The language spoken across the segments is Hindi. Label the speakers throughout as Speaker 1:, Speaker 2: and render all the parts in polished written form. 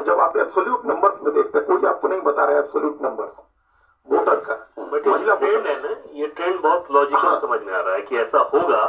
Speaker 1: हैं। जब आप एब्सोल्यूट नंबर्स में देखते हैं, कोई आपको नहीं बता रहा है एब्सोल्यूट नंबर्स वोटर का,
Speaker 2: महिला ट्रेंड है ना, ये ट्रेंड बहुत लॉजिकल समझ में आ रहा है कि ऐसा होगा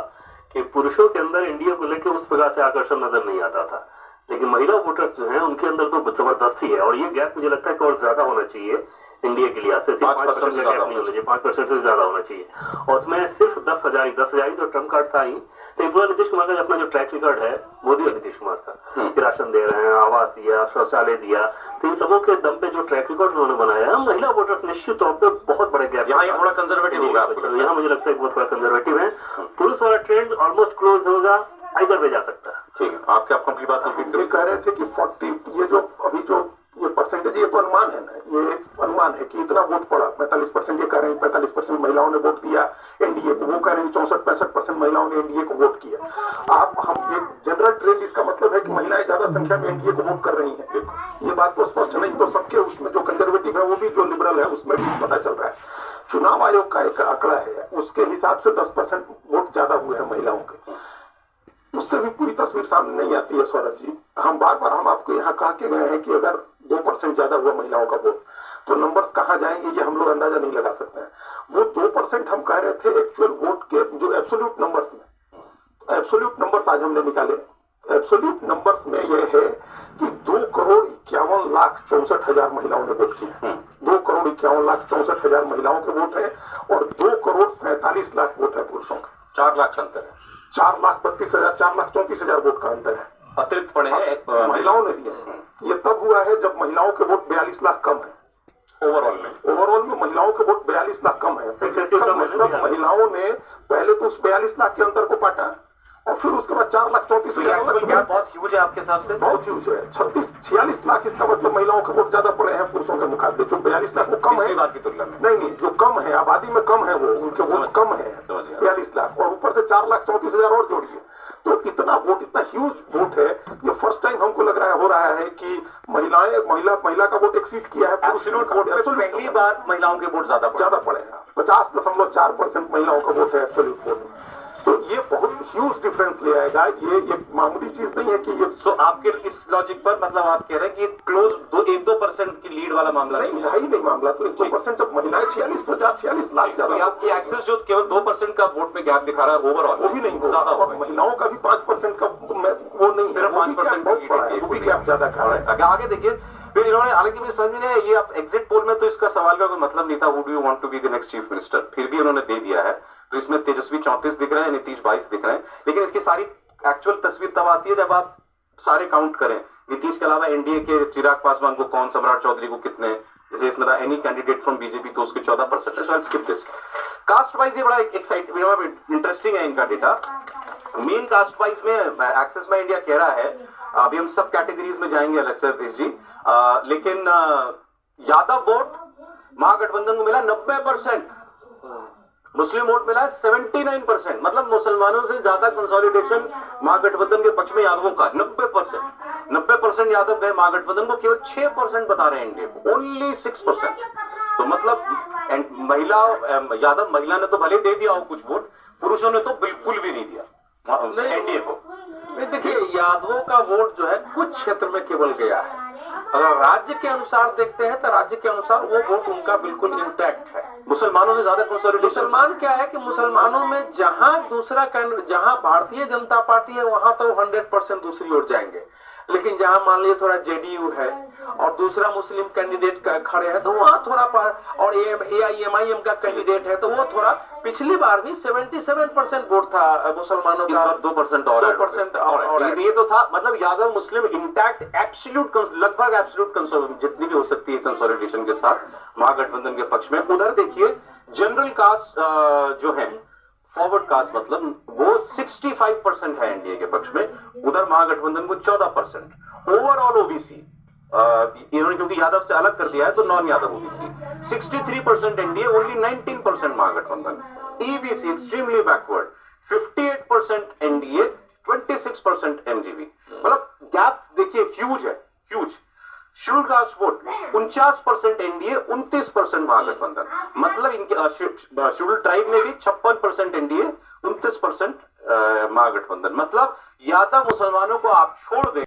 Speaker 2: कि पुरुषों के अंदर एनडीए को लेकर उस प्रकार से आकर्षण नजर नहीं आता था, लेकिन महिला वोटर्स जो हैं उनके अंदर तो जबरदस्ती है। और ये गैप मुझे लगता है कि और ज्यादा होना चाहिए इंडिया के लिए, सिर्फ 5% का गैप नहीं होना चाहिए, 5% से ज्यादा होना चाहिए। और उसमें सिर्फ 10,000 ही जो ट्रम्प कार्ड था ही, तो पूरा नीतीश कुमार का अपना जो ट्रैक रिकॉर्ड है मोदी और नीतीश कुमार का, राशन दे रहे हैं, आवास दिया, शौचालय दिया, तो इन सबों के दम पे जो ट्रैक रिकॉर्ड उन्होंने बनाया है, महिला वोटर्स निश्चित तौर पर बहुत बड़े गैप,
Speaker 3: यहाँ ये थोड़ा कंजर्वेटिव होगा,
Speaker 2: यहाँ मुझे लगता है बहुत थोड़ा कंजर्वेटिव है। पुरुष वाला ट्रेंड ऑलमोस्ट क्लोज होगा, इधर पे जा सकता है।
Speaker 3: ठीक है, आपके आप कंप्लीट बात कंप्लीट
Speaker 1: ये कह रहे थे कि 40 ये जो अभी जो ये परसेंटेज, ये तो अनुमान है ना, ये अनुमान है कि इतना वोट पड़ा, 45% ये कह रहे हैं 45% महिलाओं ने वोट दिया एनडीए को, वो कह रहे हैं 64-65% महिलाओं ने एनडीए को वोट किया। आप हम ये जनरल ट्रेंड, इसका मतलब है कि महिलाएं ज्यादा संख्या में एनडीए को वोट कर रही हैं। ये बात तो स्पष्ट नहीं, तो सबके उसमें जो कंजर्वेटिव है वो भी, जो लिबरल है उसमें भी पता चल रहा है। चुनाव आयोग का एक आंकड़ा है, उसके हिसाब से 10% वोट ज्यादा हुए हैं महिलाओं के, उससे भी पूरी तस्वीर सामने नहीं आती है। सौरभ जी, हम बार बार हम आपको यहाँ कह के गए हैं कि अगर 2% ज्यादा हुआ महिलाओं का वोट तो नंबर्स कहाँ जाएंगे ये हम लोग अंदाजा नहीं लगा सकते हैं। वो 2% हम कह रहे थे एक्चुअल वोट के जो एब्सोल्यूट नंबर्स में, एब्सोल्यूट नंबर्स आज हमने निकाले। एब्सोल्यूट नंबर्स में यह है कि 2,51,64,000 महिलाओं ने वोट किया। 2,51,64,000 महिलाओं के वोट है और 2,47,00,000 वोट है पुरुषों का।
Speaker 3: 4 लाख का अंतर है,
Speaker 1: 4,32,000 4,34,000 वोट का अंतर है,
Speaker 3: अतिरिक्त पड़े हैं
Speaker 1: महिलाओं ने दिए। ये तब हुआ है जब महिलाओं के वोट 42 लाख कम है। ओवरऑल में महिलाओं के वोट 42 लाख कम है। मतलब महिलाओं ने पहले तो उस 42 लाख के अंतर को पाटा और फिर उसके बाद 4,34,000
Speaker 3: गैप बहुत ह्यूज है आपके हिसाब से?
Speaker 1: बहुत ह्यूज है। 36-46 लाख इसका मतलब महिलाओं के वोट ज्यादा पड़े हैं पुरुषों के मुकाबले। जो 42 लाख वो कम है
Speaker 3: बात की तुलना में,
Speaker 1: नहीं, जो कम है आबादी में कम है, वो उनके वोट कम है 42 लाख, और ऊपर से 4,34,000 और जोड़िए तो इतना वोट, इतना ह्यूज वोट है। ये फर्स्ट टाइम हमको लग रहा है, हो रहा है कि महिला का वोट एक्सीड किया है पुरुष वोट में।
Speaker 3: पहली बार महिलाओं के वोट ज्यादा
Speaker 1: पड़े हैं। 50.4% महिलाओं का वोट है एब्सोल्यूट वोट में। तो ये बहुत ह्यूज डिफरेंस ले आएगा। ये मामूली चीज नहीं है कि ये।
Speaker 3: सो आपके इस लॉजिक पर मतलब आप कह रहे हैं कि क्लोज 1-2% की लीड वाला मामला
Speaker 1: नहीं है ही नहीं मामला। तो 1-2% जब महिलाएं 46 लाख ज्यादा,
Speaker 3: आपकी एक्सेस जो केवल 2% का वोट में गैप दिखा रहा है ओवरऑल,
Speaker 1: वो भी नहीं ज्यादा होगा। महिलाओं का भी 5% का वो नहीं,
Speaker 3: सिर्फ 5%
Speaker 1: बहुत बड़ा है, वो भी गैप ज्यादा खा रहा है।
Speaker 3: आगे देखिए फिर इन्होंने, हालांकि मुझे समझ में नहीं आया, ये आप एग्जिट पोल में तो इसका सवाल का कोई मतलब नहीं था, who do you want to be the next chief minister, फिर भी उन्होंने दे दिया है। तो इसमें तेजस्वी 34 दिख रहे हैं, नीतीश 22 दिख रहे हैं, लेकिन इसकी सारी एक्चुअल तस्वीर तब आती है जब आप सारे काउंट करें। नीतीश के अलावा एनडीए के चिराग पासवान को कौन, सम्राट चौधरी को कितने, जैसे इसमें एनी कैंडिडेट फ्रॉम बीजेपी तो उसके 14% है। So I skip this. Caste wise ये बड़ा इंटरेस्टिंग है इनका डेटा। मेन कास्ट वाइज में एक्सेस में इंडिया कह रहा है, अभी हम सब कैटेगरीज में जाएंगे अलग से अवधेश जी, लेकिन यादव वोट महागठबंधन को मिला 90%, मुस्लिम वोट मिला 79%, मतलब मुसलमानों से ज्यादा कंसोलिडेशन महागठबंधन के पक्ष में यादवों का 90% यादव गए महागठबंधन को, केवल 6% बता रहे हैं एनडीए को, ओनली 6%। तो मतलब यादव महिला ने तो भले दे दिया हो कुछ वोट, पुरुषों ने तो बिल्कुल भी नहीं दिया एनडीए को।
Speaker 4: देखिए, यादवों का वोट जो है कुछ क्षेत्र में केवल गया है। अगर राज्य के अनुसार देखते हैं तो राज्य के अनुसार वो वोट उनका बिल्कुल इंटैक्ट है।
Speaker 3: मुसलमानों से ज्यादा कंसोलिडेशन।
Speaker 4: मुसलमान क्या है कि मुसलमानों में जहां दूसरा कैंडिडेट, जहां भारतीय जनता पार्टी है वहां तो 100% दूसरी ओर जाएंगे, लेकिन जहां मान लीजिए थोड़ा जेडीयू है और दूसरा मुस्लिम कैंडिडेट खड़े हैं तो वहां थोड़ा और एआईएमआईएम का कैंडिडेट है तो वो थोड़ा, पिछली बार भी 77% वोट था मुसलमानों का,
Speaker 3: 2% और
Speaker 4: 2% और
Speaker 3: ये तो था। मतलब यादव मुस्लिम इंटैक्ट एब्सोल्यूट, लगभग एब्सोल्यूट जितनी भी हो सकती है कंसोलिडेशन के साथ महागठबंधन के पक्ष में। उधर देखिए जनरल कास्ट जो है, फॉरवर्ड कास्ट मतलब वो 65% है एनडीए के पक्ष में, उधर महागठबंधन को 14%। ओवरऑल ओबीसी इन्होंने क्योंकि यादव से अलग कर दिया है तो non Yadav OBC 63% NDA, only 19% Mahagathbandhan. EBC extremely backward 58% NDA, 26% MGB. मतलब गैप देखिए ह्यूज है, huge. Scheduled caste vote 49% NDA, 29% Mahagathbandhan. मतलब इनके शेड्यूल्ड ट्राइब में भी 56% एनडीए, 29% महागठबंधन। मतलब यादव मुसलमानों को आप छोड़ दें